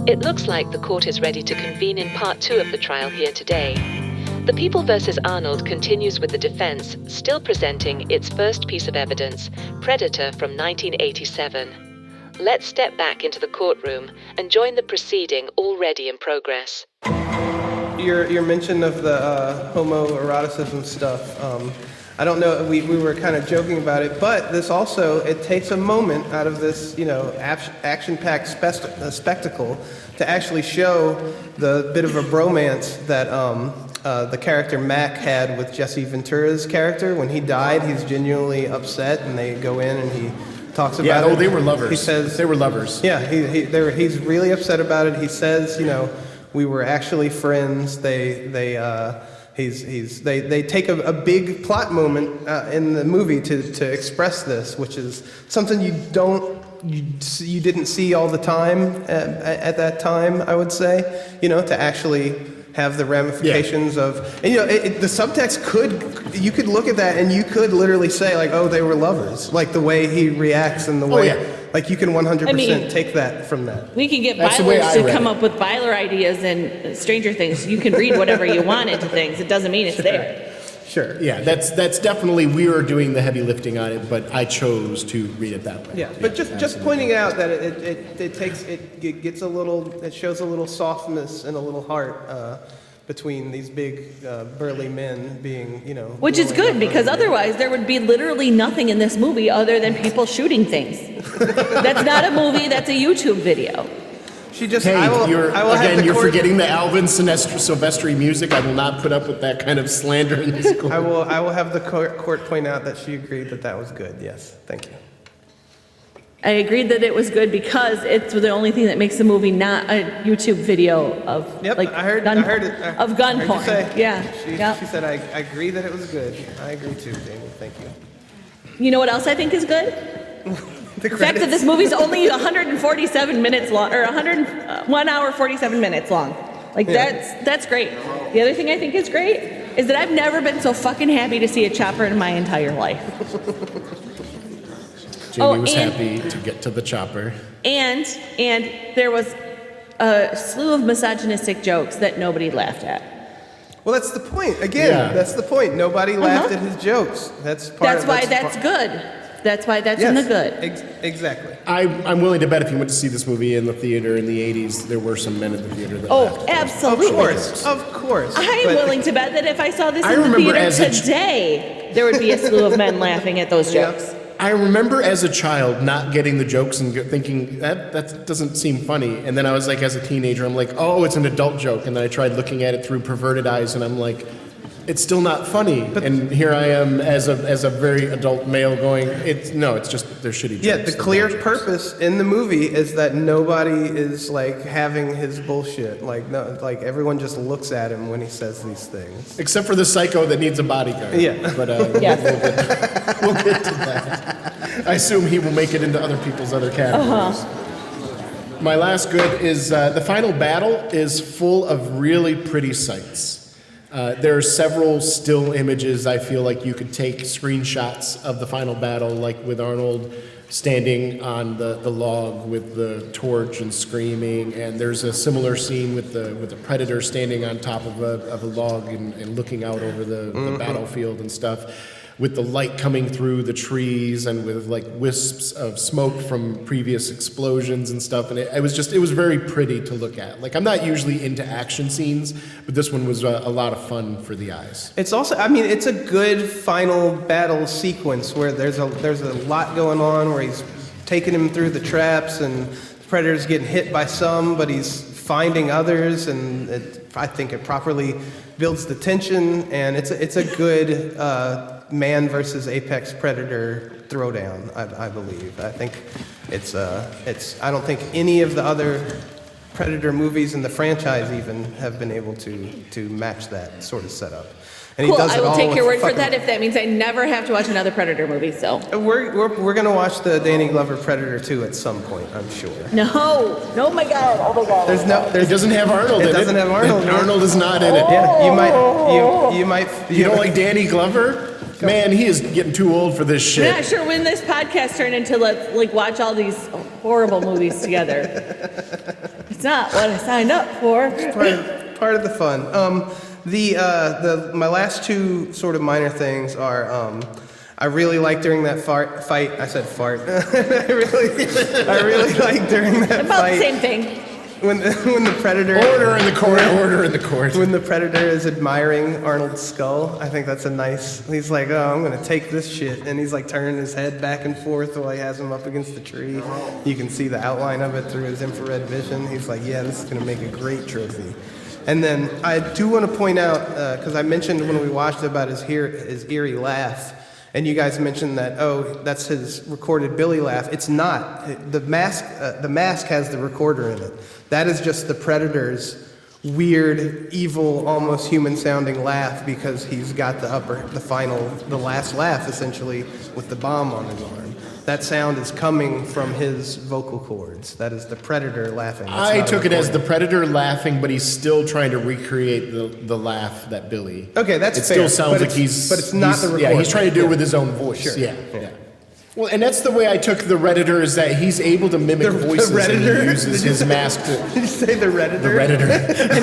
It looks like the court is ready to convene in part 2 of the trial here today. The People vs. Arnold continues with the defense still presenting its first piece of evidence, Predator from 1987. Let's step back into the courtroom and join the proceeding already in progress. Your mention of the homoeroticism stuff, I don't know, we were kind of joking about it, but this also, it takes a moment out of this, action-packed spectacle to actually show the bit of a bromance that the character Mac had with Jesse Ventura's character. When he died, he's genuinely upset, and they go in and he talks about it. They were lovers. He says they were lovers. Yeah, he's really upset about it. He says, we were actually friends. They take a big plot moment in the movie to express this, which is something you didn't see all the time at that time, I would say, to actually have the ramifications of, and the subtext you could look at that and you could literally say like, oh, they were lovers, like the way he reacts and the way, like you can 100% take that from that. We can get vilers to come up with viler ideas and Stranger Things. You can read whatever you want into things. It doesn't mean it's there. Sure. Yeah, that's definitely, we were doing the heavy lifting on it, but I chose to read it that way. Yeah, but just pointing out that it shows a little softness and a little heart between these big burly men being, which is good, because otherwise there would be literally nothing in this movie other than people shooting things. That's not a movie, that's a YouTube video. You're forgetting the Alvin Silvestri music. I will not put up with that kind of slander in this court. I will have the court point out that she agreed that was good. Yes, thank you. I agreed that it was good because it's the only thing that makes the movie not a YouTube video of I heard it. Of gun porn. She said I agree that it was good. I agree too, Jamie. Thank you. You know what else I think is good? The fact that this movie's only 147 minutes long, or 1 hour 47 minutes long. That's great. The other thing I think is great is that I've never been so fucking happy to see a chopper in my entire life. Jamie was happy to get to the chopper. And there was a slew of misogynistic jokes that nobody laughed at. Well, that's the point. Again, that's the point. Nobody laughed at his jokes. That's why that's good. That's why that's in the good. Exactly. I'm willing to bet if you went to see this movie in the theater in the 80s, there were some men in the theater that laughed. Absolutely. Of course. I'm willing to bet that if I saw this in the theater today, there would be a slew of men laughing at those jokes. I remember as a child not getting the jokes and thinking, that doesn't seem funny. And then I was like, as a teenager, I'm like, oh, it's an adult joke. And then I tried looking at it through perverted eyes, and I'm like, it's still not funny. And here I am as a very adult male going, it's just, they're shitty jokes. Yeah, the clear purpose in the movie is that nobody is having his bullshit. Everyone just looks at him when he says these things. Except for the psycho that needs a bodyguard. Yeah. But we'll get to that. I assume he will make it into other people's other categories. My last good is the final battle is full of really pretty sights. There are several still images I feel like you could take screenshots of the final battle, like with Arnold standing on the log with the torch and screaming, and there's a similar scene with the Predator standing on top of a log and looking out over the battlefield and stuff, with the light coming through the trees and with wisps of smoke from previous explosions and stuff. And it was very pretty to look at. I'm not usually into action scenes, but this one was a lot of fun for the eyes. It's also, it's a good final battle sequence where there's a lot going on, where he's taking him through the traps and the Predator's getting hit by some, but he's finding others, and I think it properly builds the tension, and it's a good man versus apex predator throwdown. I believe. I think it's. I don't think any of the other Predator movies in the franchise even have been able to match that sort of setup. And cool. He does I will take your word for that if that means I never have to watch another Predator movie. So we're gonna watch the Danny Glover Predator 2 at some point, I'm sure. No, my God, oh my God. It doesn't have Arnold in it. It doesn't have Arnold. Arnold is not in it. Yeah, you might. You don't like Danny Glover? Man, he is getting too old for this shit. I'm not sure when this podcast turned into let's watch all these horrible movies together. It's not what I signed up for. Part of the fun. My last two sort of minor things are, I really like during that fight. I said fart. I really like during that About fight. the same thing. When the Predator... Order in the court, order in the court. When the Predator is admiring Arnold's skull, I think that's a nice... He's like, oh, I'm going to take this shit. And he's like turning his head back and forth while he has him up against the tree. You can see the outline of it through his infrared vision. He's like, yeah, this is going to make a great trophy. And then I do want to point out, because I mentioned when we watched about his eerie laugh, and you guys mentioned that, oh, that's his recorded Billy laugh. It's not. The mask has the recorder in it. That is just the Predator's weird, evil, almost human-sounding laugh because he's got the last laugh, essentially, with the bomb on his arm. That sound is coming from his vocal cords. That is the Predator laughing. I took it as the Predator laughing, but he's still trying to recreate the laugh that Billy... Okay, that's fair. fair. It still sounds like he's... But it's not the recording. Yeah, he's trying to do it with his own voice. Sure. Yeah. Well, and that's the way I took the Redditor, is that he's able to mimic voices and he uses his mask to... Did you say the Redditor? The Redditor. I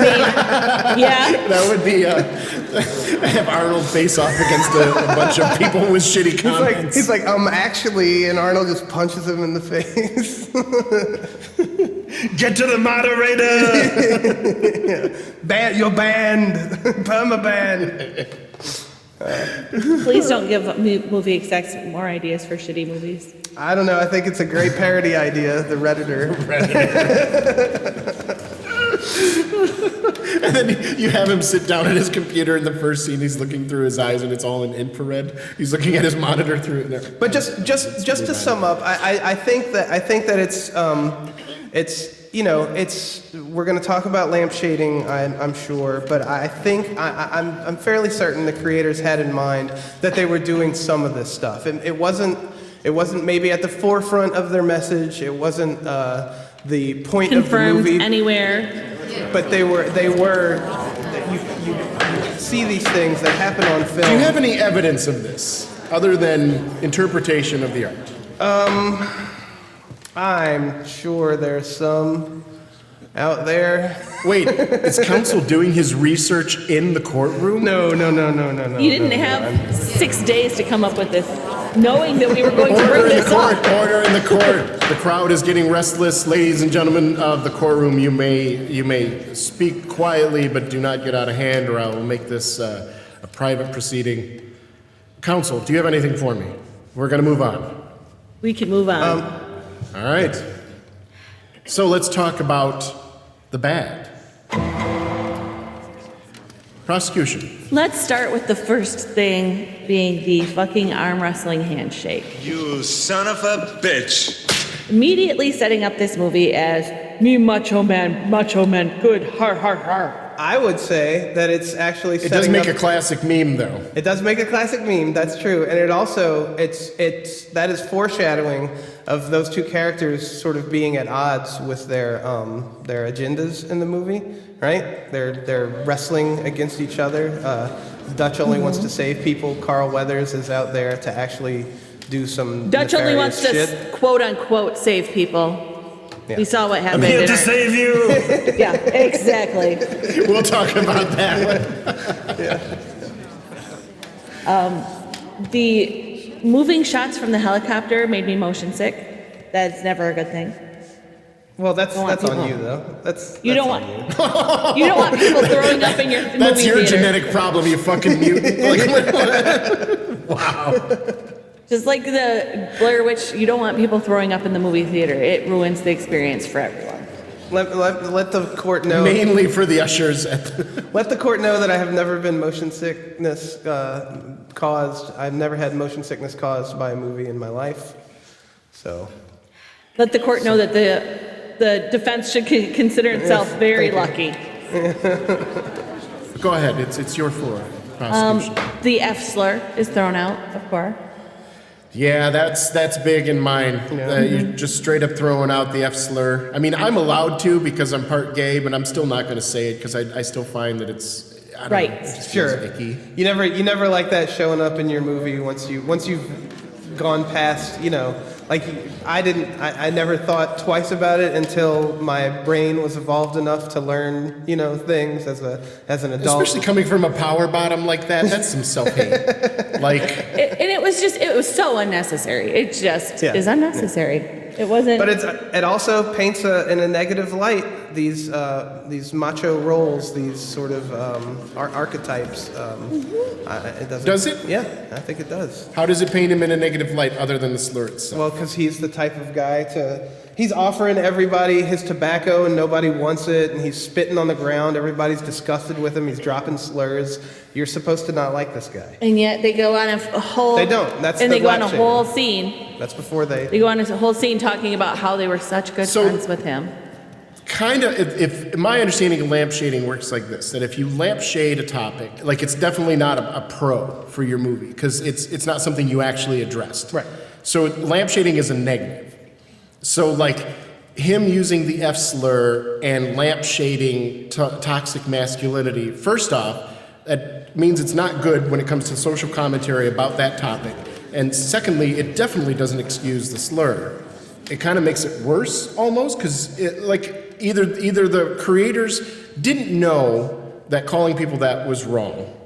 mean, yeah. That would be have Arnold face off against a bunch of people with shitty comments. He's like, actually, and Arnold just punches him in the face. Get to the moderator! You're banned. Perma-banned. Please don't give movie execs more ideas for shitty movies. I don't know. I think it's a great parody idea, the Redditor. And then you have him sit down at his computer in the first scene. He's looking through his eyes, and it's all in infrared. He's looking at his monitor through it. But just to sum up, I think that it's we're going to talk about lamp shading, I'm sure, but I think I'm fairly certain the creators had in mind that they were doing some of this stuff. It wasn't maybe at the forefront of their message. It wasn't the point Confirmed of the movie anywhere. But they were. You see these things that happen on film. Do you have any evidence of this other than interpretation of the art? I'm sure there's some out there. Wait, is counsel doing his research in the courtroom? No. You didn't have 6 days to come up with this, knowing that we were going to bring this up. Order in the court. The crowd is getting restless. Ladies and gentlemen of the courtroom, you may speak quietly, but do not get out of hand, or I will make this a private proceeding. Counsel, do you have anything for me? We're going to move on. We can move on. All right. So let's talk about the bad. Prosecution. Let's start with the first thing being the fucking arm wrestling handshake. You son of a bitch. Immediately setting up this movie as me macho man, good, har har har. I would say that it's actually It does make a classic meme, though. It does make a classic meme, that's true. And it also, that is foreshadowing of those two characters sort of being at odds with their agendas in the movie, right? They're wrestling against each other. Dutch only wants to save people. Carl Weathers is out there to actually do some Dutch only wants nefarious to shit. quote unquote save people. Yeah. We saw what happened. I'm here to save you. Yeah, exactly. We'll talk about that. The moving shots from the helicopter made me motion sick. That's never a good thing. Well, that's want on people- you though. You don't on want you don't want people throwing up in your movie That's your theater. genetic problem, you fucking mutant. Wow. Just like the Blair Witch, you don't want people throwing up in the movie theater. It ruins the experience for everyone. Let the court know. Mainly for the ushers Let the court know that I have never been motion sickness caused. I've never had motion sickness caused by a movie in my life. So. Let the court know that the defense should consider itself very lucky. Go ahead, it's your floor. Prosecution. The F slur is thrown out, of course. Yeah, that's big in mine. You're just straight up throwing out the F slur. I mean, I'm allowed to because I'm part gay, but I'm still not going to say it because I still find that it's I don't know, it just feels icky. You never like that showing up in your movie once you've gone past like I never thought twice about it until my brain was evolved enough to learn, things as an adult. Especially coming from a power bottom like that, that's some self-hate. It was so unnecessary. It just is unnecessary. It wasn't. But it also paints in a negative light these macho roles, these sort of archetypes. It doesn't. Does it? Yeah, I think it does. How does it paint him in a negative light other than the slur itself? Well, because he's the type of guy he's offering everybody his tobacco and nobody wants it, and he's spitting on the ground. Everybody's disgusted with him. He's dropping slurs. You're supposed to not like this guy. And yet they go on a whole. They don't. And they go on a whole scene. That's before they. They go on a whole scene talking about how they were such good friends with him. Kind of, if my understanding of lampshading works like this, that if you lampshade a topic, like it's definitely not a pro for your movie, because it's not something you actually addressed. Right. So lampshading is a negative. So like him using the F slur and lampshading toxic masculinity, first off, that means it's not good when it comes to social commentary about that topic. And secondly, it definitely doesn't excuse the slur. It kind of makes it worse almost, because either the creators didn't know that calling people that was wrong,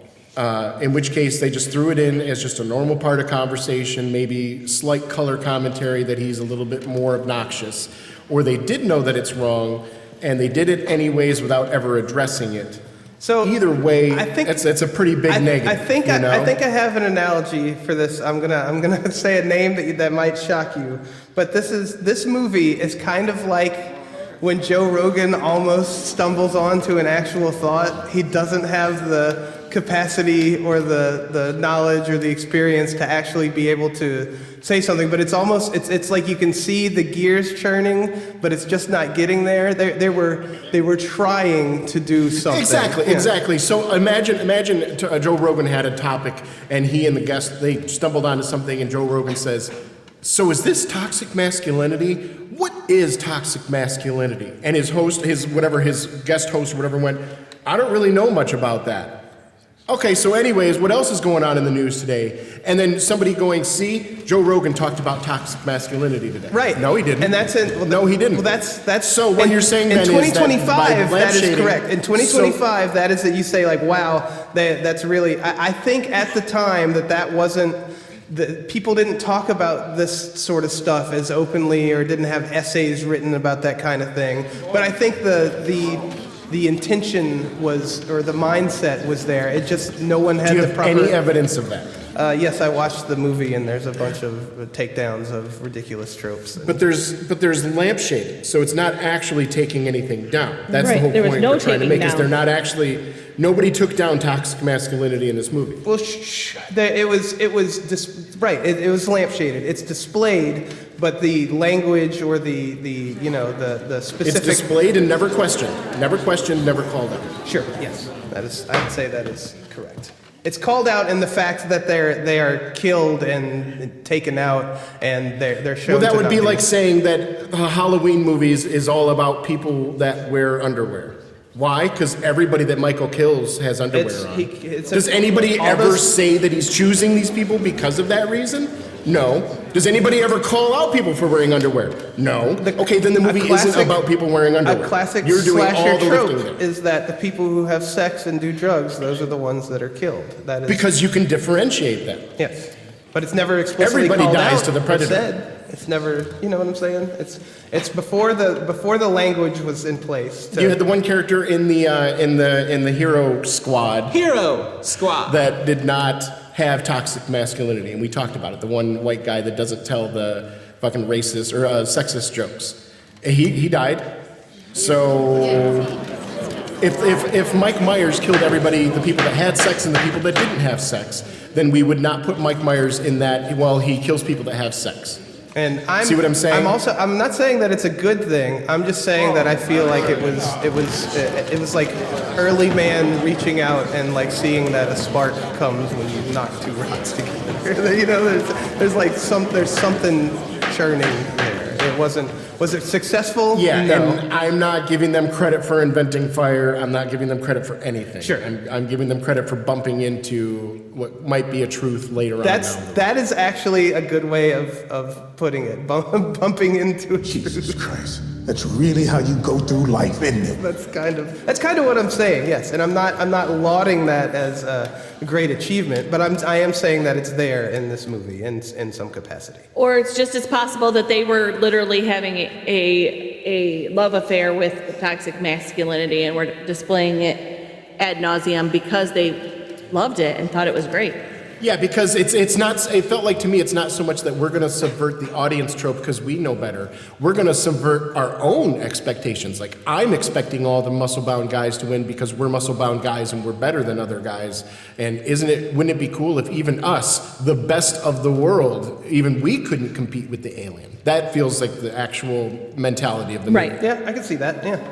in which case they just threw it in as just a normal part of conversation, maybe slight color commentary that he's a little bit more obnoxious, or they did know that it's wrong and they did it anyways without ever addressing it. So either way, I think it's a pretty big negative. I think I have an analogy for this. I'm gonna say a name that might shock you, but this movie is kind of like when Joe Rogan almost stumbles onto an actual thought. He doesn't have the capacity or the knowledge or the experience to actually be able to say something, but it's like you can see the gears churning, but it's just not getting there. They were trying to do something. Exactly. So imagine Joe Rogan had a topic, and he and the guest, they stumbled onto something, and Joe Rogan says, "So is this toxic masculinity? What is toxic masculinity?" And his guest host, went, "I don't really know much about that." Okay, so anyways, what else is going on in the news today? And then somebody going, "See, Joe Rogan talked about toxic masculinity today." Right. No, he didn't. And that's it. Well, no, he didn't. Well, that's. So what you're saying then is that in 2025, that is correct. In 2025, so, that is that you say like, wow, that's really. I think at the time that wasn't. People didn't talk about this sort of stuff as openly, or didn't have essays written about that kind of thing. But I think the intention was, or the mindset was there. It just, no one had the proper... Do you have any evidence of that? Yes, I watched the movie, and there's a bunch of takedowns of ridiculous tropes. But there's lampshading, so it's not actually taking anything down. That's right. The whole There was point no we're trying to make, taking is they're not actually... Nobody took down toxic masculinity in this movie. Well, it was lampshaded. It's displayed, but the language or the specific. It's displayed and never questioned. Never questioned, never called out. Sure. Yes, that is. I would say that is correct. It's called out in the fact that they are killed and taken out, and they're shown. Well, that would be like saying that Halloween movies is all about people that wear underwear. Why? Because everybody that Michael kills has underwear on. Does anybody ever say that he's choosing these people because of that reason? No. Does anybody ever call out people for wearing underwear? No. Okay, then the movie isn't about people wearing underwear. A classic You're doing slasher all the lifting trope there. is that the people who have sex and do drugs, those are the ones that are killed. That is because you can differentiate them. Yes, but it's never explicitly Everybody called dies out to the or predator. said. It's never, you know what I'm saying? It's before the language was in place. You had the one character in the hero squad. Hero squad. That did not have toxic masculinity, and we talked about it. The one white guy that doesn't tell the fucking racist or sexist jokes. He died. So if Mike Myers killed everybody, the people that had sex and the people that didn't have sex, then we would not put Mike Myers in that. Well, he kills people that have sex. And see what I'm saying? I'm not saying that it's a good thing. I'm just saying that I feel like it was like early man reaching out and like seeing that a spark comes when you knock two rocks together. You know, there's something churning there. was it successful? Yeah, No. and I'm not giving them credit for inventing fire. I'm not giving them credit for anything. Sure. I'm giving them credit for bumping into what might be a truth later on. That is actually a good way of putting it. Bumping into a Jesus truth. Christ. That's really how you go through life, isn't it? That's kind of what I'm saying. Yes, and I'm not lauding that as a great achievement, but I am saying that it's there in this movie in some capacity. Or it's just as possible that they were literally having a love affair with toxic masculinity and were displaying it ad nauseum because they loved it and thought it was great. Yeah, because it's not. It felt like to me, it's not so much that we're going to subvert the audience trope because we know better. We're going to subvert our own expectations. Like I'm expecting all the muscle-bound guys to win because we're muscle-bound guys and we're better than other guys. And wouldn't it be cool if even us, the best of the world, even we couldn't compete with the alien? That feels like the actual mentality of the movie. Right. Yeah, I can see that. Yeah,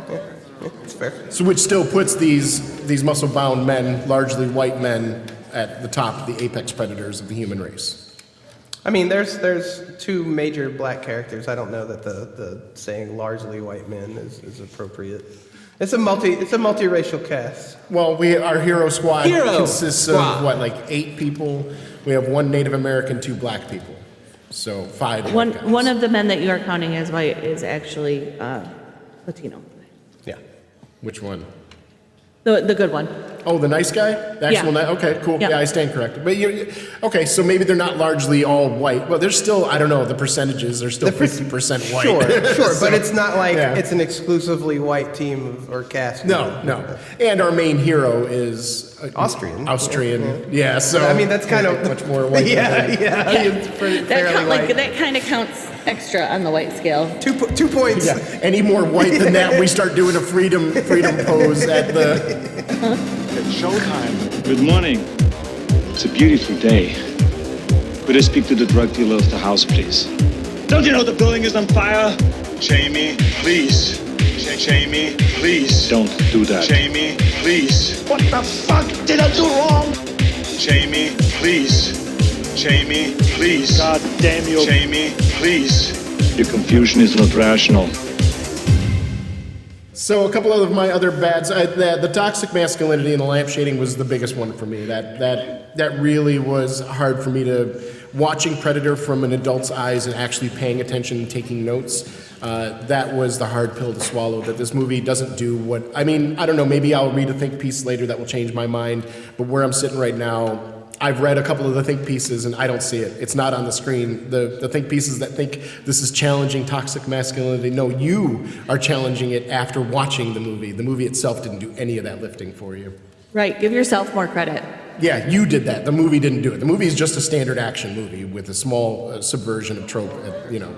it's fair. So which still puts these muscle-bound men, largely white men, at the top, the apex predators of the human race. I mean, there's two major black characters. I don't know that the saying largely white men is appropriate. It's a multiracial cast. Well, our hero squad consists of what, like 8 people. We have 1 Native American, 2 black people, so 5. One white guys. of the men that you are counting as white is actually Latino. Yeah. Which one? The good one. Oh, the nice guy? The actual Yeah. Okay, cool. Yeah. Yeah, I stand corrected. But okay, so maybe they're not largely all white. Well, there's still, I don't know, the percentages, they're still 50% white. Sure, So, but it's not like yeah. it's an exclusively white team or cast. No. And our main hero is Austrian. Yeah, so I mean, that's kind of much more white. Yeah, it's fairly white. That kind of counts extra on the white scale. 2 points. Yeah, any more white than that, we start doing a freedom pose at the. It's showtime. Good morning. It's a beautiful day. Could I speak to the drug dealer of the house, please? Don't you know the building is on fire? Jamie, please. Jamie, please. Don't do that. Jamie, please. What the fuck did I do wrong? Jamie, please. Jamie, please. God damn you. Jamie, please. Your confusion is not rational. So a couple of my other bads, the toxic masculinity and the lampshading was the biggest one for me. That really was hard for me to watching Predator from an adult's eyes and actually paying attention and taking notes. That was the hard pill to swallow. That this movie doesn't do what I mean. I don't know. Maybe I'll read a think piece later that will change my mind. But where I'm sitting right now, I've read a couple of the think pieces and I don't see it. It's not on the screen. The think pieces that think this is challenging toxic masculinity, no, you are challenging it after watching the movie. The movie itself didn't do any of that lifting for you. Right. Give yourself more credit. Yeah, you did that. The movie didn't do it. The movie is just a standard action movie with a small subversion of trope,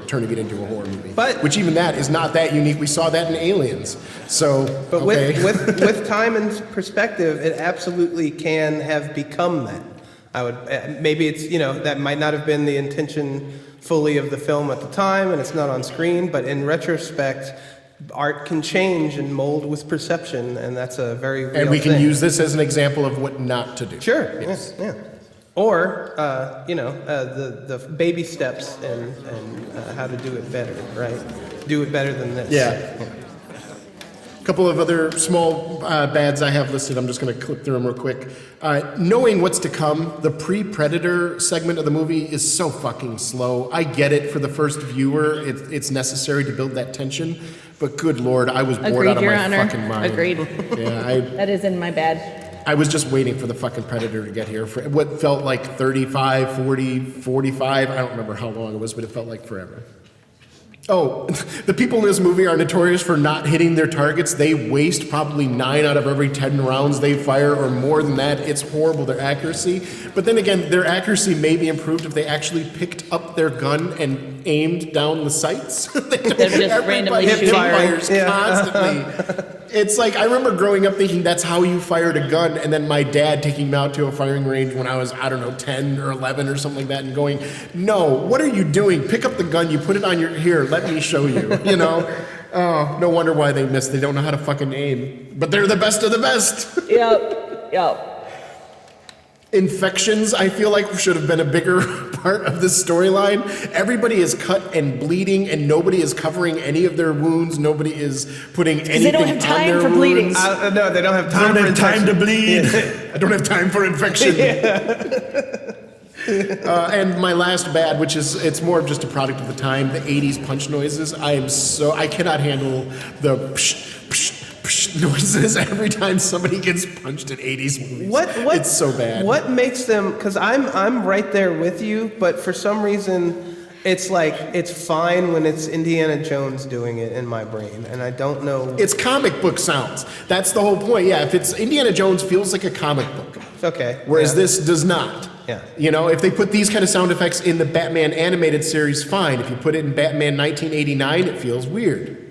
turning it into a horror movie. Which even that is not that unique. We saw that in Aliens. So, But okay. with time and perspective, it absolutely can have become that. Maybe it's, that might not have been the intention fully of the film at the time and it's not on screen, but in retrospect, art can change and mold with perception, and that's a very real thing. And we can use this as an example of what not to do. Sure, Yes. yeah. Or, the baby steps and how to do it better, right? Do it better than this. Yeah. A couple of other small bads I have listed. I'm just going to clip through them real quick. Knowing what's to come, the pre-Predator segment of the movie is so fucking slow. I get it for the first viewer. It's necessary to build that tension. But good Lord, I was bored Agreed, out of Your my Honor. fucking mind. Agreed. Yeah, That is in my bad. I was just waiting for the fucking Predator to get here for what felt like 35, 40, 45. I don't remember how long it was, but it felt like forever. Oh, the people in this movie are notorious for not hitting their targets. They waste probably 9 out of every 10 rounds they fire, or more than that. It's horrible, their accuracy. But then again, their accuracy may be improved if they actually picked up their gun and aimed down the sights. They're just randomly Everybody shooting. fires constantly. It's like, I remember growing up thinking that's how you fired a gun, and then my dad taking me out to a firing range when I was, 10 or 11 or something like that, and going, no, what are you doing? Pick up the gun, you put it on here, let me show you, Oh, no wonder why they miss. They don't know how to fucking aim. But they're the best of the best. Yep. Infections, I feel like, should have been a bigger part of this storyline. Everybody is cut and bleeding, and nobody is covering any of their wounds. Nobody is putting anything they don't have time on their for bleeding. wounds. No, they don't have I time don't for have time to infection. bleed. I don't have time for infection. And my last bad, which is, it's more of just a product of the time, the 80s punch noises. I cannot handle the psh, psh, psh noises every time somebody gets punched in 80s movies. It's so bad. What makes them, because I'm right there with you, but for some reason, it's like, it's fine when it's Indiana Jones doing it in my brain, and I don't know. It's comic book sounds. That's the whole point. Yeah, if it's Indiana Jones, feels like a comic book. It's okay. Whereas this does not. Yeah. You know, if they put these kind of sound effects in the Batman animated series, fine. If you put it in Batman 1989, it feels weird.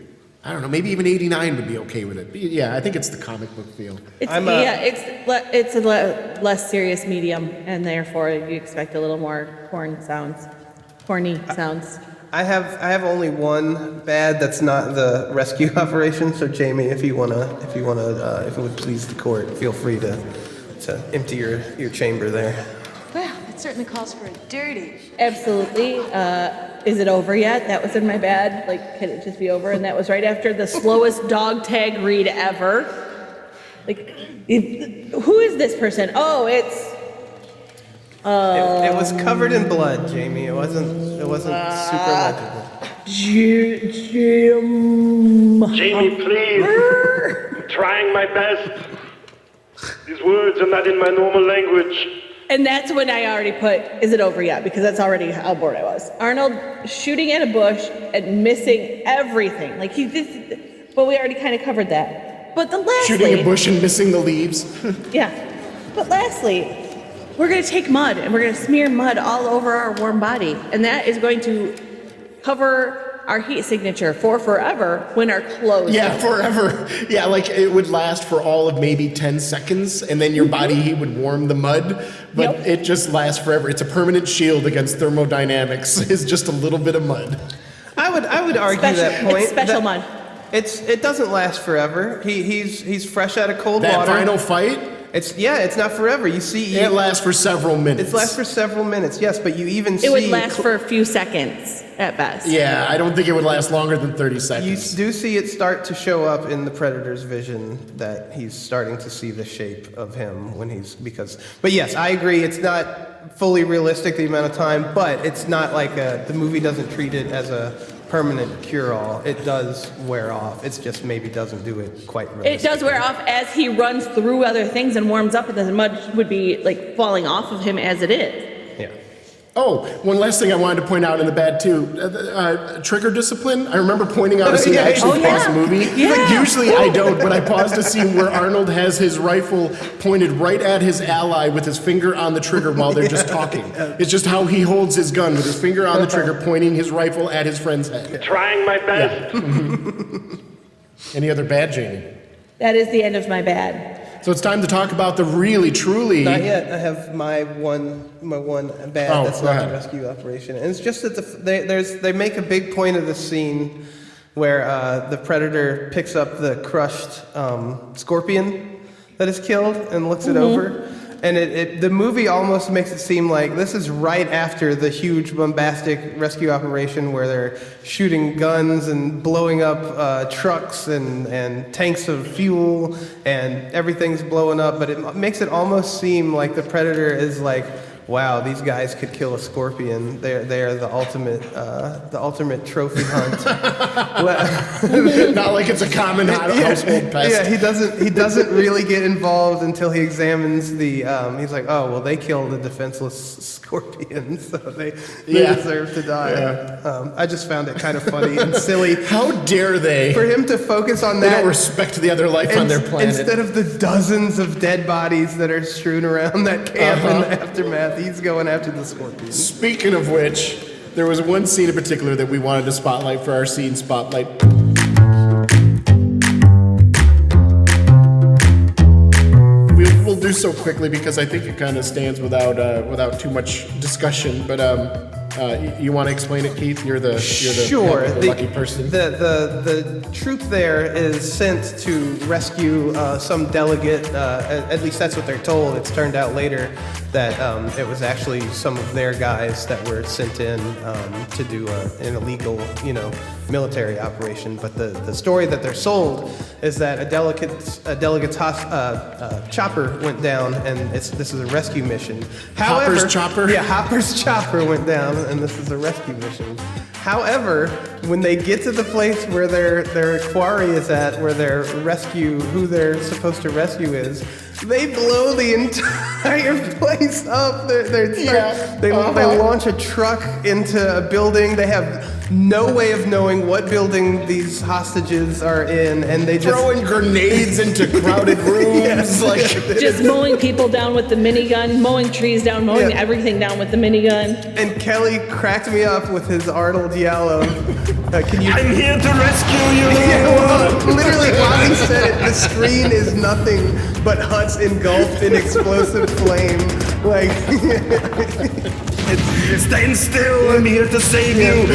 I don't know, maybe even 89 would be okay with it. But yeah, I think it's the comic book feel. It's a less serious medium, and therefore you expect a little more corny sounds. I have only one bad that's not the rescue operation. So Jamie, if it would please the court, feel free to empty your chamber there. Well, it certainly calls for a dirty. Absolutely. Is it over yet? That was in my bad. Like, can it just be over? And that was right after the slowest dog tag read ever. Like, who is this person? Oh, it's. It was covered in blood, Jamie. It wasn't super legible. Jim. Jamie, please. I'm trying my best. These words are not in my normal language. And that's when I already put, is it over yet? Because that's already how bored I was. Arnold shooting at a bush and missing everything. Like, but we already kind of covered that. But lastly. Shooting a bush and missing the leaves. Yeah. But lastly, we're going to take mud and we're going to smear mud all over our warm body. And that is going to cover our heat signature for forever when our clothes. Yeah, forever. Yeah, like it would last for all of maybe 10 seconds, and then your body heat would warm the mud, but it just lasts forever. It's a permanent shield against thermodynamics. It's just a little bit of mud. I would argue that point. It's special mud. It doesn't last forever. He's fresh out of cold That water. final fight. It's not forever. You see, It lasts for several minutes. It lasts for several minutes. Yes, but you even see it would last for a few seconds at best. Yeah, I don't think it would last longer than 30 You seconds. do see it start to show up in the Predator's vision that he's starting to see the shape of him but yes, I agree, it's not fully realistic the amount of time, but it's not like the movie doesn't treat it as a permanent cure-all. It does wear off. It's just maybe doesn't do it quite realistically. It does wear off as he runs through other things and warms up, and the mud would be like falling off of him as it is. Yeah. Oh, one last thing I wanted to point out in the bad too. Trigger discipline. I remember pointing out a scene. I actually paused the movie. Yeah. Like, usually I don't, but I paused a scene where Arnold has his rifle pointed right at his ally with his finger on the trigger while they're just talking. It's just how he holds his gun, with his finger on the trigger, pointing his rifle at his friend's head. Trying my best. Any other bad, Jamie? That is the end of my bad. So it's time to talk about the really, truly. Not yet. I have my one bad. Oh, that's go not ahead. the rescue operation, and it's just that they make a big point of the scene where the Predator picks up the crushed scorpion that is killed and looks it over. And the movie almost makes it seem like this is right after the huge bombastic rescue operation where they're shooting guns and blowing up trucks and tanks of fuel and everything's blowing up. But it makes it almost seem like the Predator is like, wow, these guys could kill a scorpion. They are the ultimate trophy hunt. Not like it's a common household pest. Yeah, he doesn't really get involved until he examines the. He's like, oh well, they killed a defenseless scorpion, so they deserve to die. Yeah. I just found it kind of funny and silly. How dare they? For him to focus on They that. don't respect the other life on their planet. Instead of the dozens of dead bodies that are strewn around that camp in the aftermath, he's going after the scorpion. Speaking of which, there was one scene in particular that we wanted to spotlight for our scene spotlight. We'll do so quickly because I think it kind of stands without too much discussion. But You want to explain it, Keith? You're the Sure. the lucky person. The troop there is sent to rescue some delegate. At least that's what they're told. It's turned out later that it was actually some of their guys that were sent in to do an illegal, military operation. But the story that they're sold is that a delegate's chopper went down, and this is a rescue mission. However, Hopper's chopper? Yeah, Hopper's chopper went down, and this is a rescue mission. However, when they get to the place where their quarry is at, where who they're supposed to rescue is, they blow the entire place up. They launch a truck into a building. They have no way of knowing what building these hostages are in, and they just throwing grenades into crowded rooms, just mowing people down with the minigun, mowing trees down, mowing everything down with the minigun. And Kelly cracked me up with his Arnold yell of, "Can you?" I'm here to rescue you! Yeah, well, literally, while he said it, the screen is nothing but huts engulfed in explosive flame. Like, Stand still, I'm here to save you!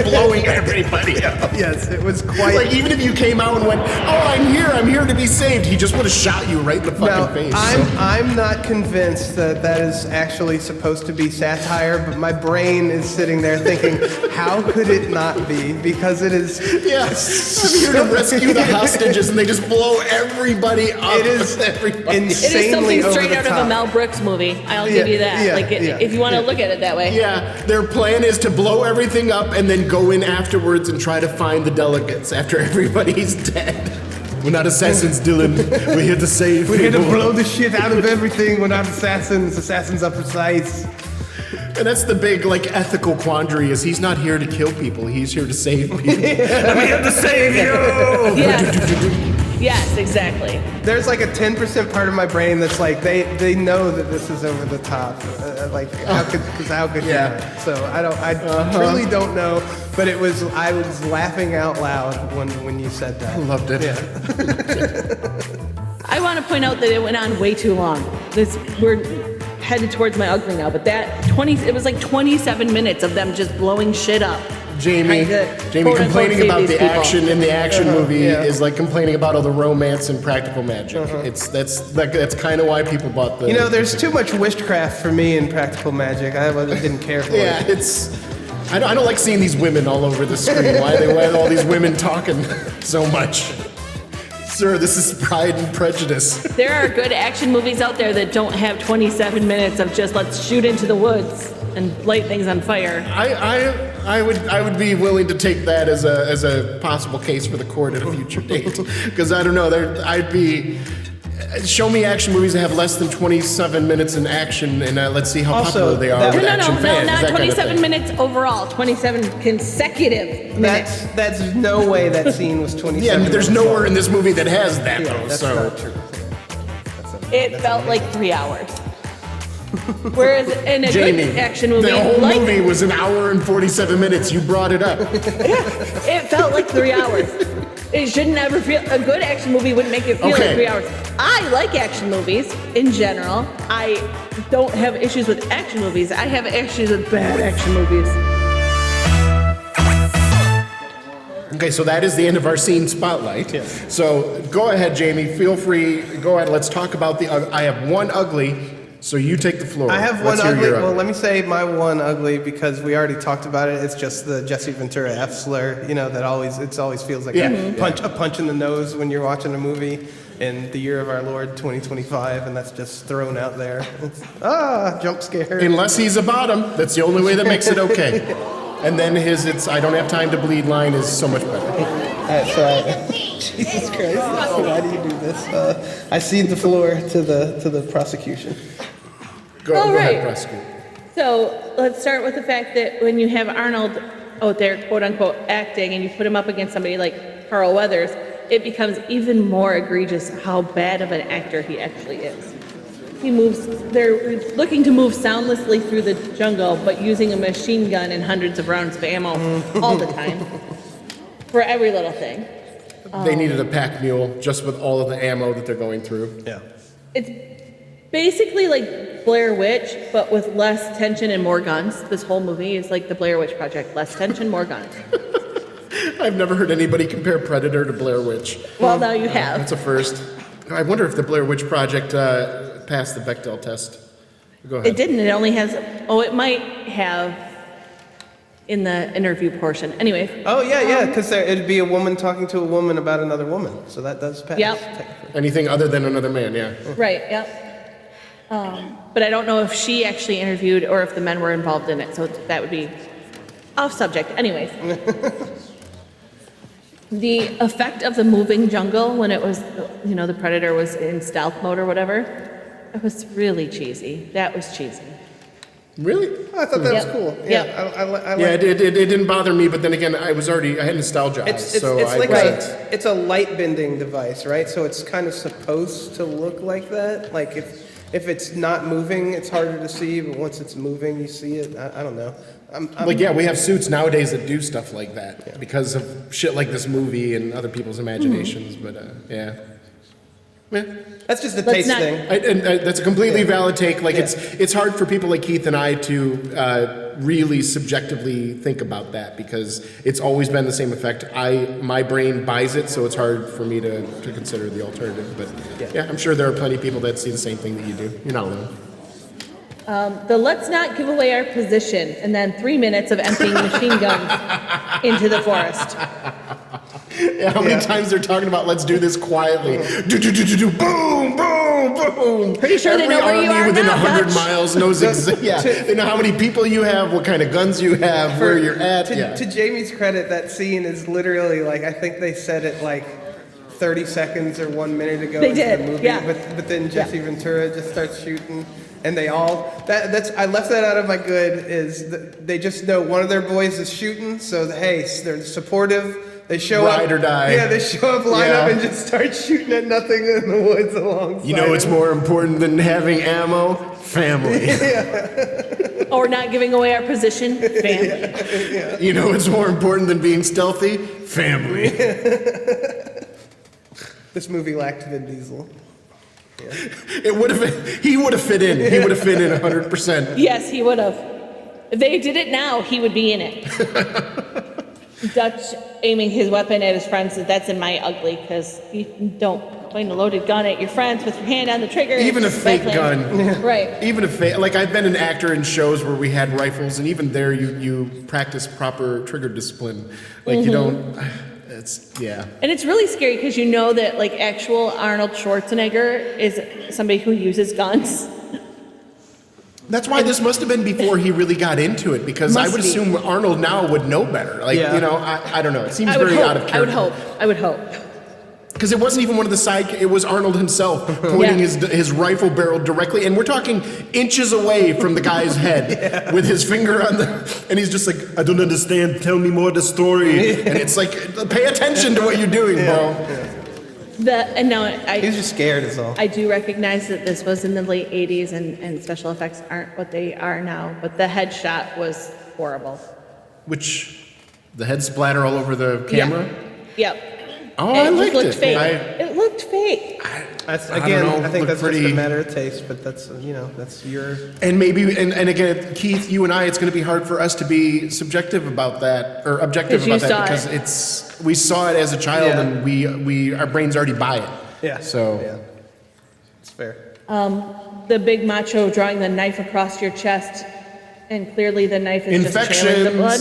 Blowing everybody up. yes, it was quite. Like, even if you came out and went, "Oh, I'm here to be saved," he just would have shot you right in the fucking face. I'm not convinced that is actually supposed to be satire, but my brain is sitting there thinking, how could it not be? Because it is. Yeah, I'm here to rescue the hostages, and they just blow everybody up. It is everybody. It is insanely something straight over out the of a top. Mel Brooks movie. I'll give you that. If you want to look at it that way. Yeah, their plan is to blow everything up and then go in afterwards and try to find the delegates after everybody's dead. We're not assassins, Dylan. We're here to save We're here to people. blow the shit out of everything. We're not assassins. Assassins are precise. And that's the big, ethical quandary is he's not here to kill people. He's here to save people. I'm here to save you! Yes. Yes, exactly. There's like a 10% part of my brain that's like, they know that this is over the top. How could you know? So I truly don't know, but I was laughing out loud when you said that. I loved it. Yeah. I want to point out that it went on way too long. We're headed towards my ugly now, but it was like 27 minutes of them just blowing shit up. Jamie complaining about the action in the action movie is like complaining about all the romance and practical magic. That's kind of why people bought the. There's too much witchcraft for me in practical magic. I didn't care for it. Yeah, I don't like seeing these women all over the screen. Why are all these women talking so much? Sir, this is Pride and Prejudice. There are good action movies out there that don't have 27 minutes of just let's shoot into the woods and light things on fire. I would be willing to take that as a possible case for the court at a future date, because I don't know. Show me action movies that have less than 27 minutes in action, and let's see how popular they are with action fans. Not 27 minutes overall. 27 consecutive minutes. That's no way that scene was 27. Yeah, there's nowhere in this movie that has that though. That's So not true. It felt like 3 hours. Whereas in a Jamie, good action movie, the whole movie was an hour and 47 minutes. You brought it up. it felt like 3 hours. It should never feel. A good action movie wouldn't make it feel like 3 hours. I like action movies in general. I don't have issues with action movies. I have issues with bad action movies. Okay, so that is the end of our scene spotlight. Yes. So go ahead, Jamie. Feel free. Go ahead. Let's talk about I have one ugly. So you take the floor. I have one ugly. Well, let me say my one ugly because we already talked about it. It's just the Jesse Ventura F slur. That always feels like a punch in the nose when you're watching a movie in the year of our Lord 2025, and that's just thrown out there. Jump scare. Unless he's a bottom, that's the only way that makes it okay. And then it's I don't have time to bleed line is so much better. That's Jesus Christ! Why do you do this? I cede the floor to the prosecution. Go ahead, prosecute. So let's start with the fact that when you have Arnold out there, quote unquote, acting, and you put him up against somebody like Carl Weathers, it becomes even more egregious how bad of an actor he actually is. They're looking to move soundlessly through the jungle, but using a machine gun and hundreds of rounds of ammo all the time for every little thing. They needed a pack mule just with all of the ammo that they're going through. Yeah. basically like Blair Witch, but with less tension and more guns. This whole movie is like the Blair Witch Project. Less tension, more guns. I've never heard anybody compare Predator to Blair Witch. Well, now you have. That's a first. I wonder if the Blair Witch Project passed the Bechdel test. Go ahead. It didn't. It only has. Oh, it might have in the interview portion. Anyway. Oh, yeah, because it'd be a woman talking to a woman about another woman. So that does pass. Yep. Technically. Anything other than another man, yeah. Right. Yep. But I don't know if she actually interviewed or if the men were involved in it. So that would be off subject. Anyways. The effect of the moving jungle when it was, the Predator was in stealth mode or whatever, it was really cheesy. That was cheesy. Really? Oh, I thought that was Yep. cool. Yep. I like It didn't bother me, but then again, I had nostalgia eyes, It's so like I it's a light bending device, right? So it's kind of supposed to look like that. Like if it's not moving, it's harder to see, but once it's moving, you see it. I don't know. we have suits nowadays that do stuff like that because of shit like this movie and other people's imaginations, but yeah. That's just a Let's taste not- thing. And that's a completely valid take. Like it's hard for people like Keith and I to really subjectively think about that because it's always been the same effect. My brain buys it, so it's hard for me to consider the alternative. But yeah, I'm sure there are plenty of people that see the same thing that you do. You're not alone. Let's not give away our position and then 3 minutes of emptying machine guns into the forest. How many times they're talking about let's do this quietly? Do, boom, boom, boom. Pretty sure they know where you are within now, 100 Dutch. miles knows they know how many people you have, what kind of guns you have, where you're at. To Jamie's credit, that scene is literally like, I think they said it like 30 seconds or 1 minute ago They into did, the movie, yeah. but then Jesse Ventura just starts shooting, and they all I left that out of my good is they just know one of their boys is shooting, so hey, they're supportive. They show up, Ride or die. Yeah, they show up, line up, and just start shooting at nothing in the woods alongside. You know what's more important than having ammo? Family. Or not giving away our position? Family. You know what's more important than being stealthy? Family. This movie lacked Vin Diesel. He would have fit in. He would have fit in 100%. Yes, he would have. If they did it now, he would be in it. Dutch aiming his weapon at his friend said, "That's in my ugly," because you don't point a loaded gun at your friends with your hand on the trigger. Even a It's fake backland. gun. Right. Even a fake, like I've been an actor in shows where we had rifles, and even there you practice proper trigger discipline. Like you don't. Yeah. And it's really scary because you know that like actual Arnold Schwarzenegger is somebody who uses guns. That's why this must have been before he really got into it, because I would assume Arnold now would know better. Like, I don't know. It seems very out of character. I would hope. Because it wasn't even one of the side, it was Arnold himself pointing his rifle barrel directly, and we're talking inches away from the guy's head with his finger on and he's just like, I don't understand, tell me more of the story. And it's like, pay attention to what you're doing, bro. He's just scared is all. I do recognize that this was in the late 80s and special effects aren't what they are now, but the headshot was horrible. Which, the head splatter all over the camera? Yeah. Yep. Oh, I liked it. Fake. It looked fake. I think that's just a matter of taste, but that's your. And maybe, and again, Keith, you and I, it's going to be hard for us to be subjective about that, or objective about that, because we saw it as a child, and our brains already buy it. Yeah. So. Yeah. It's fair. The big macho drawing the knife across your chest, and clearly the knife is just trailing the blood.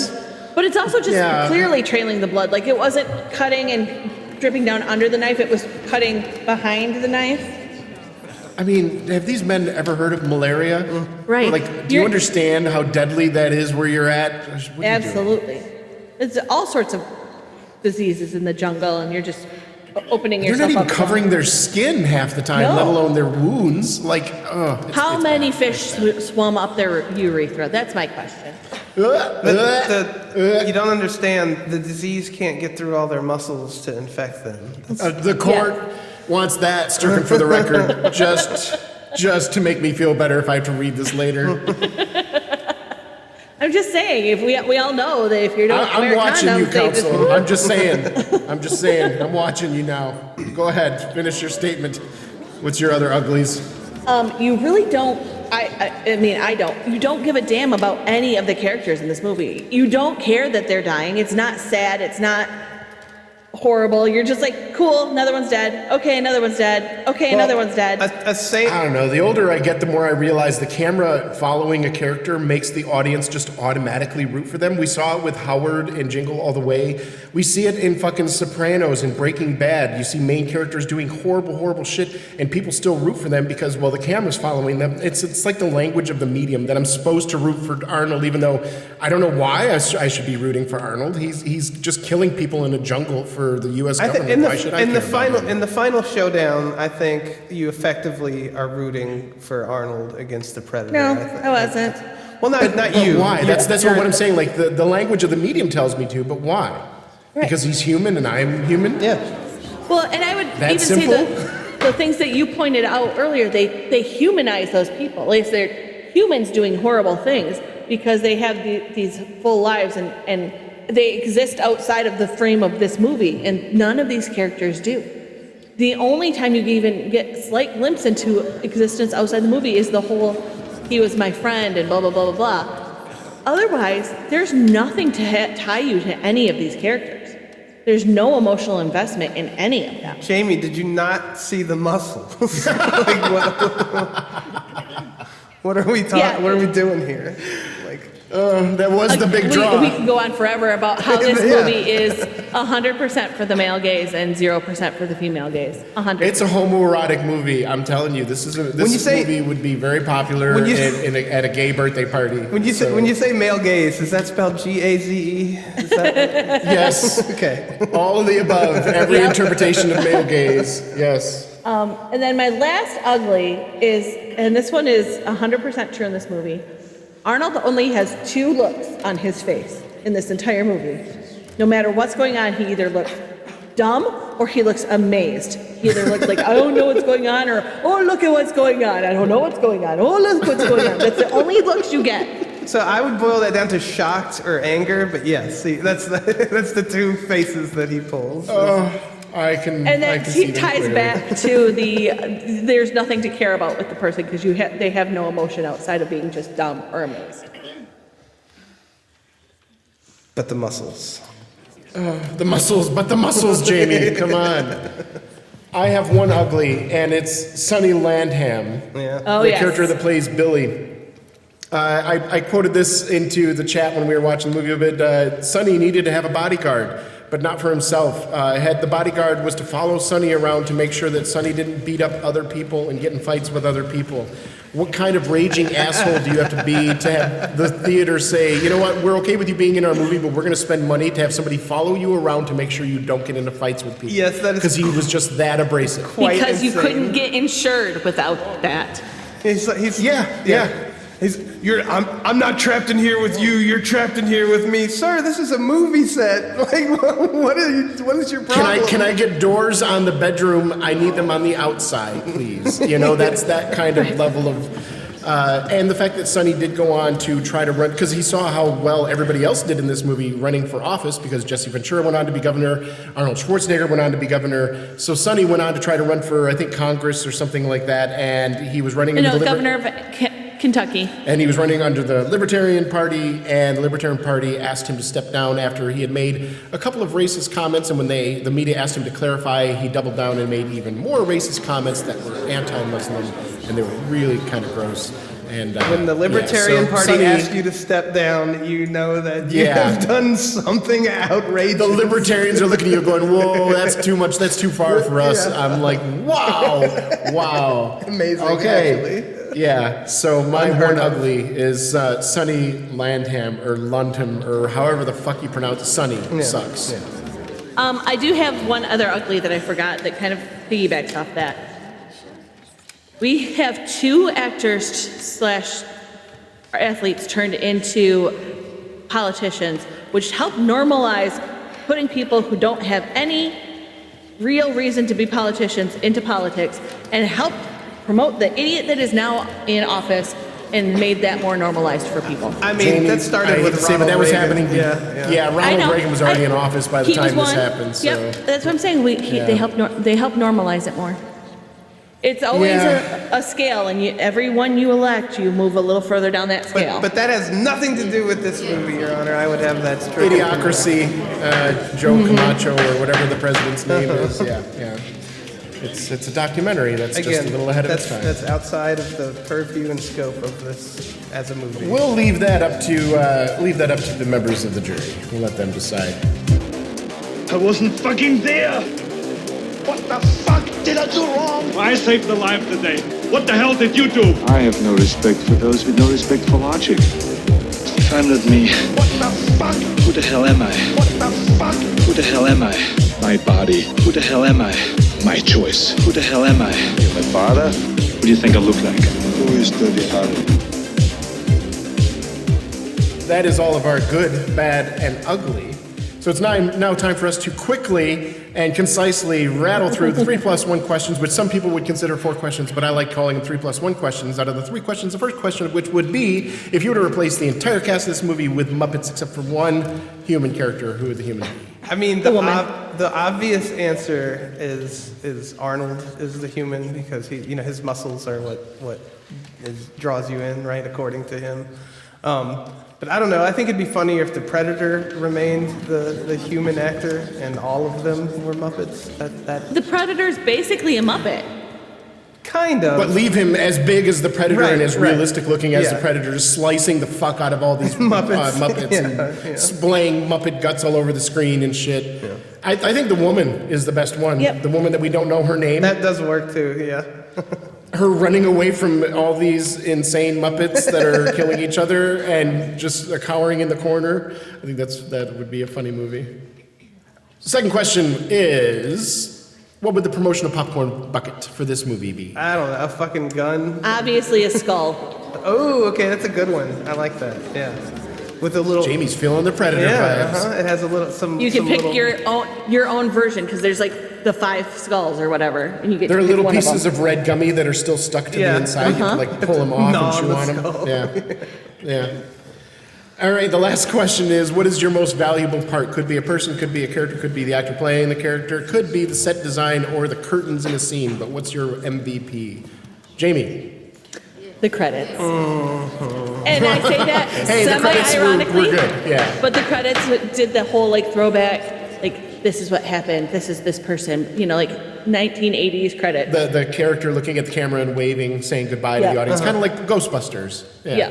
But it's also just clearly trailing the blood. Like it wasn't cutting and dripping down under the knife, it was cutting behind the knife. I mean, have these men ever heard of malaria? Right. Like, do you understand how deadly that is where you're at? What Absolutely. It's all sorts of diseases in the jungle, and you're just opening yourself up. They're not even covering their skin half the time, let alone their wounds. Like, how many fish swam up their urethra? That's my question. You don't understand. The disease can't get through all their muscles to infect them. The court wants that stricken for the record, just to make me feel better if I have to read this later. I'm just saying, if we all know that if you don't wear watching condoms, you, counsel. I'm just saying. I'm watching you now. Go ahead, finish your statement. What's your other uglies? You really don't. I mean, I don't. You don't give a damn about any of the characters in this movie. You don't care that they're dying. It's not sad. It's not horrible. You're just like, cool, another one's dead. Okay, another one's dead. Okay, another one's dead. I don't know. The older I get, the more I realize the camera following a character makes the audience just automatically root for them. We saw it with Howard in Jingle All the Way. We see it in fucking Sopranos and Breaking Bad. You see main characters doing horrible, horrible shit, and people still root for them because, well, the camera's following them. It's like the language of the medium that I'm supposed to root for Arnold, even though I don't know why I should be rooting for Arnold. He's just killing people in a jungle for the U.S. government. Why should I care about him? In the final showdown, I think you effectively are rooting for Arnold against the Predator. No, I wasn't. Well, not you. Why? That's what I'm saying. Like the language of the medium tells me to, but why? Right. Because he's human and I'm human? Yeah. Well, and I would That even simple? say the things that you pointed out earlier, they humanize those people. Like they're humans doing horrible things because they have these full lives and they exist outside of the frame of this movie, and none of these characters do. The only time you even get a slight glimpse into existence outside the movie is the whole, he was my friend and blah, blah, blah, blah, blah. Otherwise, there's nothing to tie you to any of these characters. There's no emotional investment in any of them. Jamie, did you not see the muscles? What are we talking? Yeah. What are we doing here? That was the big draw. We can go on forever about how this movie is 100% for the male gaze and 0% for the female gaze. 100. It's a homoerotic movie. I'm telling you, this movie would be very popular at a gay birthday party. When you say male gaze, is that spelled G-A-Z-E? Yes. Okay. All of the above. Every interpretation of male gaze. Yes. And then my last ugly is, and this one is 100% true in this movie, Arnold only has 2 looks on his face in this entire movie. No matter what's going on, he either looks dumb or he looks amazed. He either looks like, I don't know what's going on, or, oh, look at what's going on. I don't know what's going on. Oh, look what's going on. That's the only looks you get. So I would boil that down to shocked or anger, but yes, see, that's the 2 faces that he pulls. And that ties back to there's nothing to care about with the person because they have no emotion outside of being just dumb or amazed. But the muscles. The muscles, Jamie, come on. I have one ugly, and it's Sonny Landham, the character that plays Billy. I quoted this into the chat when we were watching the movie a bit. Sonny needed to have a bodyguard, but not for himself. The bodyguard was to follow Sonny around to make sure that Sonny didn't beat up other people and get in fights with other people. What kind of raging asshole do you have to be to have the theater say, you know what, we're okay with you being in our movie, but we're going to spend money to have somebody follow you around to make sure you don't get into fights with people? Yes, that is. Because he was just that abrasive. Because you couldn't get insured without that. I'm not trapped in here with you. You're trapped in here with me, sir. This is a movie set. Like, what is your problem? Can I get doors on the bedroom? I need them on the outside, please. You know, that's that kind of level of. And the fact that Sonny did go on to try to run, because he saw how well everybody else did in this movie running for office, because Jesse Ventura went on to be governor, Arnold Schwarzenegger went on to be governor. So Sonny went on to try to run for, I think, Congress or something like that, and he was running. Governor of Kentucky. And he was running under the Libertarian Party, and the Libertarian Party asked him to step down after he had made a couple of racist comments, and when the media asked him to clarify, he doubled down and made even more racist comments that were anti-Muslim, and they were really kind of gross. And when the Libertarian Party asks you to step down, you know that you have done something outrageous. The Libertarians are looking at you going, whoa, that's too much, that's too far for us. Yeah. I'm like, wow. Amazing, okay. actually. Yeah, so my one ugly is Sonny Landham, or Lundham, or however the fuck you pronounce it. Sonny sucks. Yeah. I do have one other ugly that I forgot that kind of piggybacks off that. We have 2 actors / athletes turned into politicians, which help normalize putting people who don't have any real reason to be politicians into politics, and help promote the idiot that is now in office and made that more normalized for people. I mean, that started with Ronald that was Reagan. happening. Ronald Reagan was already in office by the time this happened. So. Yep, that's what I'm saying. They help normalize it more. It's always Yeah. a scale, and every one you elect, you move a little further down that scale. But that has nothing to do with this movie, Your Honor. I would have that straight. Idiocracy, Joe Camacho, or whatever the president's name is. Yeah. It's a documentary that's just a little ahead of its time. That's outside of the purview and scope of this as a movie. We'll leave that up to the members of the jury. We'll let them decide. I wasn't fucking there! What the fuck did I do wrong? I saved the life today. What the hell did you do? I have no respect for those with no respect for logic. If I'm not me, What the fuck? who the hell am I? What the fuck? Who the hell am I? My body. Who the hell am I? My choice. Who the hell am I? You're my father? What do you think I look like? Who is Dirty Harry? That is all of our good, bad, and ugly. So it's now time for us to quickly and concisely rattle through the 3+1 questions, which some people would consider 4 questions, but I like calling them 3+1 questions. Out of the 3 questions, the first question of which would be, if you were to replace the entire cast of this movie with Muppets except for one human character, who would the human be? I mean, the obvious answer is Arnold is the human, because his muscles are what draws you in, right, according to him. But I don't know. I think it'd be funnier if the Predator remained the human actor and all of them were Muppets. The Predator's basically a Muppet. Kind of. But leave him as big as the Predator Right, and as right. realistic looking as Yeah. the Predator, slicing the fuck out of all these Muppets. and splaying Muppet guts all over the screen and shit. Yeah. I think the woman is the best one. Yep. The woman that we don't know her name. That does work too, yeah. Her running away from all these insane Muppets that are killing each other and just cowering in the corner. I think that would be a funny movie. Second question is, what would the promotional popcorn bucket for this movie be? I don't know, a fucking gun. Obviously a skull. Oh, okay, that's a good one. I like that, yeah. With a little... Jamie's feeling the Predator vibes. It has a little, You can pick little... your own version, because there's like the 5 skulls or whatever, and you get There to are pick little one pieces of them. of red gummy that are still stuck to the inside. You can like pull them off and chew on them. skull. Yeah. All right, the last question is, what is your most valuable part? Could be a person, could be a character, could be the actor playing the character, could be the set design or the curtains in a scene, but what's your MVP? Jamie. The credits. And I say that Hey, the credits semi-ironically. were good, yeah. But the credits did the whole like throwback, like this is what happened, this is this person, like 1980s credit. The character looking at the camera and waving, saying goodbye to the audience, kind of like Ghostbusters. Yeah.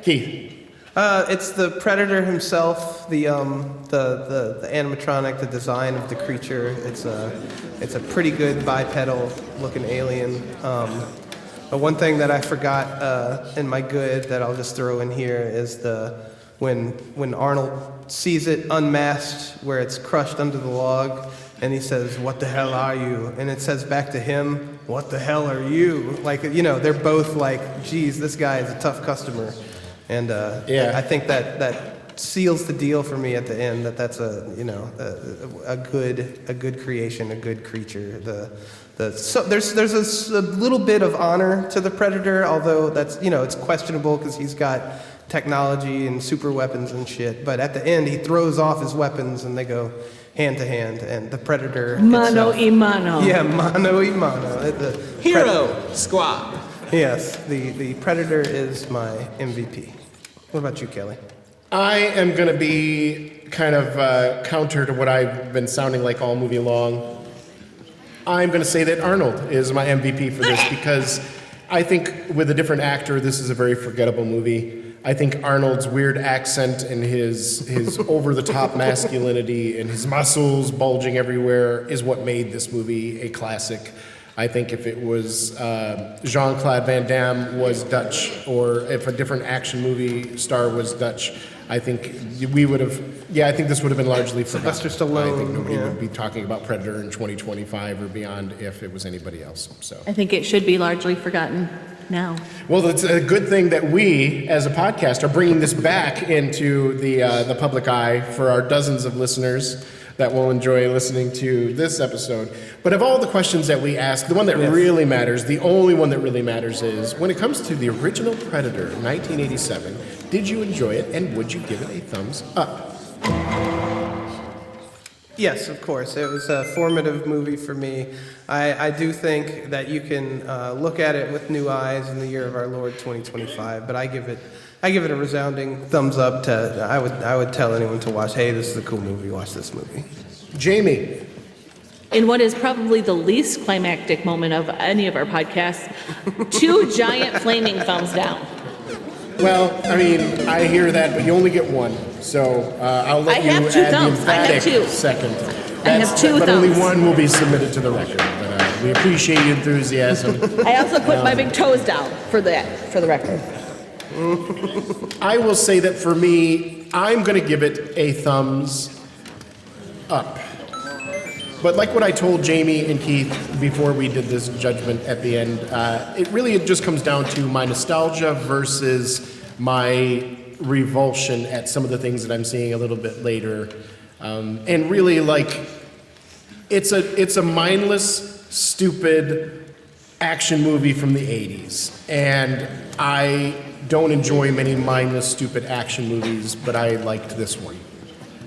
Keith. It's the Predator himself, the animatronic, the design of the creature. It's a pretty good bipedal looking alien. But one thing that I forgot in my good that I'll just throw in here is when Arnold sees it unmasked, where it's crushed under the log, and he says, "What the hell are you?" And it says back to him, "What the hell are you?" Like, they're both like, "Geez, this guy is a tough customer." And I think that seals the deal for me at the end. That's a good creation, a good creature. So there's a little bit of honor to the Predator, although that's it's questionable because he's got technology and super weapons and shit. But at the end, he throws off his weapons and they go hand to hand. And the Predator Mano itself, y mano. yeah, mano y mano. Hero Squad. Yes, the Predator is my MVP. What about you, Kelly? I am going to be kind of counter to what I've been sounding like all movie long. I'm going to say that Arnold is my MVP for this because I think with a different actor, this is a very forgettable movie. I think Arnold's weird accent and his over-the-top masculinity and his muscles bulging everywhere is what made this movie a classic. I think if it was Jean-Claude Van Damme was Dutch, or if a different action movie star was Dutch, I think we would have. Yeah, I think this would have been largely forgotten. Sylvester Stallone. I think nobody would be talking about Predator in 2025 or beyond if it was anybody else. So I think it should be largely forgotten now. well, it's a good thing that we, as a podcast, are bringing this back into the public eye for our dozens of listeners that will enjoy listening to this episode. But of all the questions that we ask, the one that really matters, the only one that really matters is, when it comes to the original Predator, 1987, did you enjoy it and would you give it a thumbs up? Yes, of course. It was a formative movie for me. I do think that you can look at it with new eyes in the year of our Lord 2025, but I give it a resounding thumbs up. I would tell anyone to watch. Hey, this is a cool movie. Watch this movie. Jamie. In what is probably the least climactic moment of any of our podcasts, 2 giant flaming thumbs down. Well, I mean, I hear that, but you only get one. So I'll let you have 2 add thumbs. the I have emphatic 2. second. I have 2 but thumbs. only one will be submitted to the record. But we appreciate your enthusiasm. I also put my big toes down for the record. I will say that for me, I'm going to give it a thumbs up. But like what I told Jamie and Keith before we did this judgment at the end, it just comes down to my nostalgia versus my revulsion at some of the things that I'm seeing a little bit later. And really, like, it's a mindless, stupid action movie from the 80s. And I don't enjoy many mindless, stupid action movies, but I liked this one.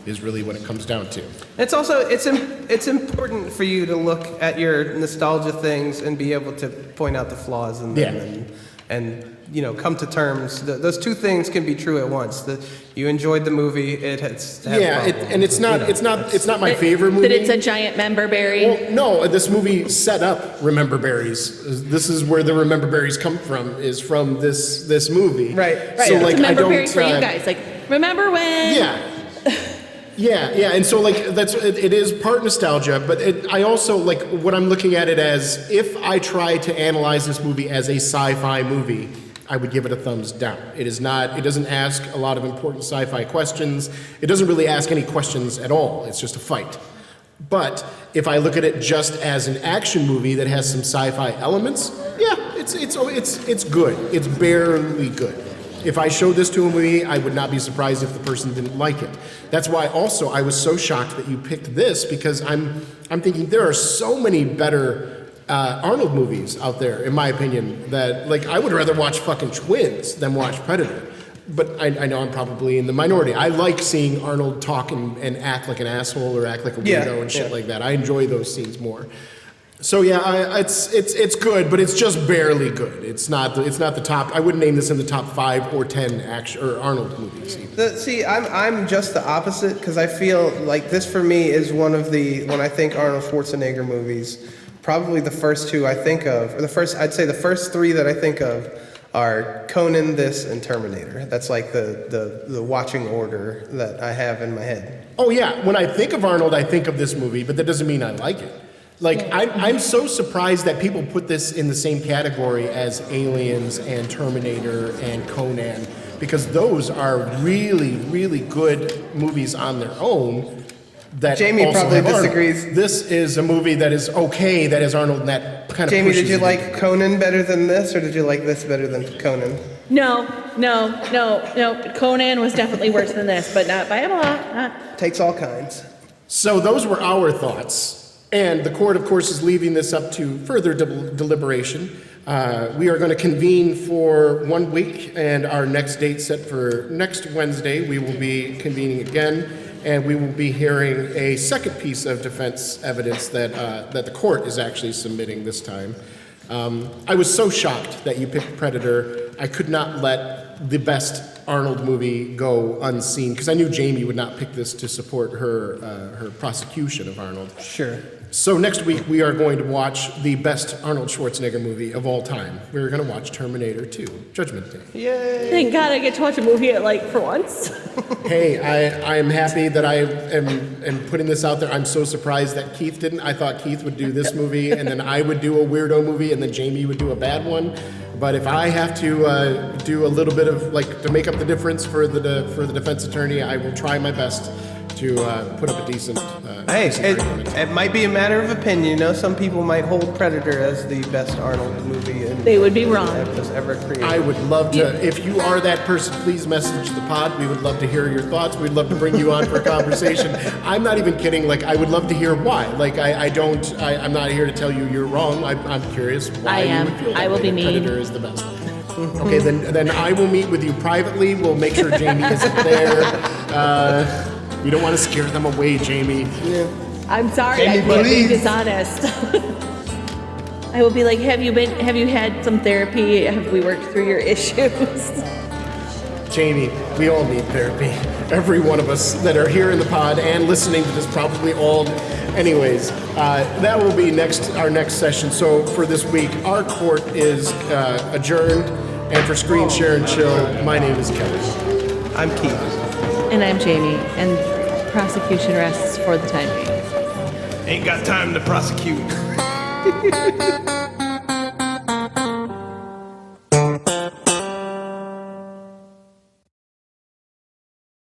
Is really what it comes down to. It's also it's important for you to look at your nostalgia things and be able to point out the flaws in them and come to terms. Those 2 things can be true at once. That you enjoyed the movie, it has and it's not my favorite movie. That it's a giant member berry. Well, no, this movie set up Remember Berries. This is where the Remember Berries come from. Is from this movie. Right. So It's like a member I don't. berry for you guys. Like, remember when? Yeah. Yeah, and so like it is part nostalgia, but I also like what I'm looking at it as. If I try to analyze this movie as a sci-fi movie, I would give it a thumbs down. It doesn't ask a lot of important sci-fi questions. It doesn't really ask any questions at all. It's just a fight. But if I look at it just as an action movie that has some sci-fi elements, yeah, it's good. It's barely good. If I showed this to a movie, I would not be surprised if the person didn't like it. That's why also I was so shocked that you picked this, because I'm thinking there are so many better Arnold movies out there, in my opinion, that like I would rather watch fucking Twins than watch Predator. But I know I'm probably in the minority. I like seeing Arnold talk and act like an asshole or act like a weirdo and shit like that. I enjoy those scenes more. So yeah, it's good, but it's just barely good. It's not the top. I wouldn't name this in the top 5 or 10 action or Arnold movies. See, I'm just the opposite, because I feel like this for me is one of when I think Arnold Schwarzenegger movies, probably the first 2 I think of, or I'd say the first 3 that I think of are Conan, this, and Terminator. That's like the watching order that I have in my head. Oh yeah, when I think of Arnold, I think of this movie, but that doesn't mean I like it. Like, I'm so surprised that people put this in the same category as Aliens and Terminator and Conan, because those are really, really good movies on their own. That Jamie also probably have Arnold. disagrees. This is a movie that is okay, that has Arnold, and that kind of Jamie, did pushes you it. like Conan better than this, or did you like this better than Conan? No. Conan was definitely worse than this, but not by a lot. Takes all kinds. So those were our thoughts. And the court, of course, is leaving this up to further deliberation. We are going to convene for 1 week, and our next date set for next Wednesday. We will be convening again, and we will be hearing a second piece of defense evidence that the court is actually submitting this time. I was so shocked that you picked Predator. I could not let the best Arnold movie go unseen, because I knew Jamie would not pick this to support her prosecution of Arnold. Sure. So next week we are going to watch the best Arnold Schwarzenegger movie of all time. We're going to watch Terminator 2, Judgment Day. Yay! Thank God I get to watch a movie for once. Hey, I am happy that I am putting this out there. I'm so surprised that Keith didn't. I thought Keith would do this movie, and then I would do a weirdo movie, and then Jamie would do a bad one. But if I have to do a little bit of, to make up the difference for the defense attorney, I will try my best to put up a decent it might be a matter of opinion. Some people might hold Predator as the best Arnold movie. They would be wrong. Ever created. I would love to. If you are that person, please message the pod. We would love to hear your thoughts. We'd love to bring you on for a conversation. I'm not even kidding. I would love to hear why. I'm not here to tell you you're wrong. I'm curious why you would feel that I will way be that mean. Predator is the best. Okay, then I will meet with you privately. We'll make sure Jamie isn't there. We don't want to scare them away, Jamie. I'm sorry, Jamie, I can't be please. dishonest. I will be like, have you had some therapy? Have we worked through your issues? Jamie, we all need therapy. Every one of us that are here in the pod and listening to this probably all. Anyways, that will be our next session. So for this week, our court is adjourned. And for Screenshare and Chill, my name is Kevin. I'm Keith. And I'm Jamie, and prosecution rests for the time being. Ain't got time to prosecute.